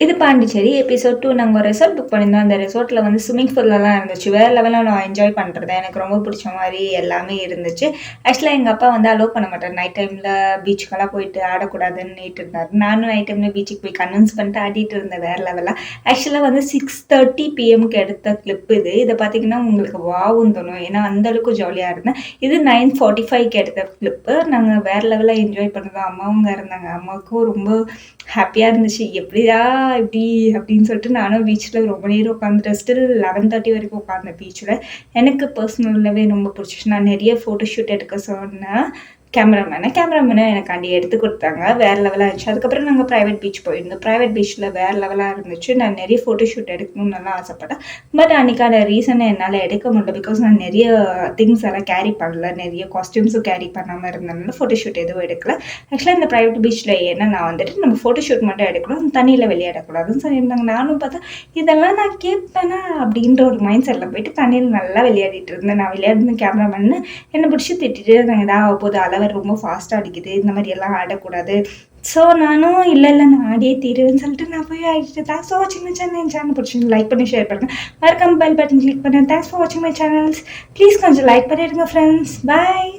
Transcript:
இது பாண்டிச்சேரி எபிசோட் 2 நாங்க ஒரு ரெசார்ட் புக் பண்ணியிருந்தோம். அந்த ரெசார்ட்ல வந்து ஸ்விம்மிங் பூல்லாம் இருந்துச்சு. வேற லெவல்ல நான் என்ஜாய் பண்றது. எனக்கு ரொம்ப பிடிச்ச மாரி எல்லாமே இருந்துச்சு. ஆக்சுவலா எங்க அப்பா வந்து அலோவ் பண்ண மாட்டாரு. நைட் டைம்ல பீச்சுக்கெல்லாம் போயிட்டு ஆடக்கூடாதுன்னுட்டு இருந்தாரு. நானும் நைட் டைம்ல பீச்சுக்கு போய் கன்வின்ஸ் பண்ணிட்டு ஆடிட்டு இருந்தேன் வேற லெவலா. ஆக்சுவலா வந்து 6:30 பிஎம்க்கு எடுத்த கிளிப் இது. இத பார்த்தீங்கன்னா உங்களுக்கு வாவ்ன்னு தோணும். ஏன்னா அந்த அளவுக்கு ஜாலியா இருந்தேன். இது 9:45க்கு எடுத்த கிளிப்பு. நாங்க வேற லெவலா என்ஜாய் பண்ணோம். அம்மாவும் இருந்தாங்க. அம்மாவுக்கும் ரொம்ப ஹாப்பியா இருந்துச்சு. எப்படிடா இப்படி அப்படின்னு சொல்லிட்டு நானும் பீச்சில் ரொம்ப நேரம் உட்காந்துட்டேன். ஸ்டில் 11:30 வரைக்கும் உட்காந்தேன் பீச்சில். எனக்கு பர்சனலாகவே ரொம்ப பிடிச்சிச்சு. நான் நிறைய ஃபோட்டோ ஷூட் எடுக்க சொன்னேன் கேமராமேனை எனக்காண்டி எடுத்து கொடுத்தாங்க. வேறு லெவலாக இருந்துச்சு. அதுக்கப்புறம் நாங்கள் ப்ரைவேட் பீச் போயிருந்தோம். ப்ரைவேட் பீச்சில் வேறு லெவலாக இருந்துச்சு. நான் நிறைய ஃபோட்டோ ஷூட் எடுக்கணும்னு நல்லா ஆசைப்பட்டேன். பட் அன்றைக்கான ரீசனை என்னால் எடுக்க முடியல. பிகாஸ் நான் நிறைய திங்ஸ் எல்லாம் கேரி பண்ணல. நிறைய காஸ்டியூம்ஸும் கேரி பண்ணாமல் இருந்ததுனால ஃபோட்டோ ஷூட் எதுவும் எடுக்கல. ஆக்சுவலாக இந்த ப்ரைவேட் பீச்சில் ஏன்னா நான் வந்துட்டு நம்ம ஃபோட்டோ ஷூட் மட்டும் எடுக்கணும், தண்ணியில் விளையாடக்கூடாதுன்னு சொல்லியிருந்தாங்க. நானும் பார்த்தா இதெல்லாம் நான் கேட்பேனா அப்படின்ற ஒரு மைண்ட் செட்டில் போயிட்டு தண்ணியில் நல்லா விளையாடிட்டு இருந்தேன். நான் விளையாடுன கேமராமேன்னு என்னை பிடிச்சி திட்டிகிட்டே இருந்தாங்க. ஏதா போது அலை ரொம்ப ஃபாஸ்ட்டாக அடிக்குது, இந்த மாதிரி எல்லாம் ஆடக்கூடாது. ஸோ நானும் இல்லை நான் ஆடியே தீருவேன்னு சொல்லிட்டு நான் போய் ஆடிட்டு. தேங்க்ஸ் ஃபார் வாட்சிங் மை சேனல். என் சேனல் பிடிச்சி லைக் பண்ணி ஷேர் பண்ணுங்கள். மறக்காம பெல் பட்டன் கிளிக் பண்ணுங்கள். தேங்க்ஸ் ஃபார் வாட்சிங் மை சேனல்ஸ். ப்ளீஸ் கொஞ்சம் லைக் பண்ணிடுங்க ஃப்ரெண்ட்ஸ். பாய்.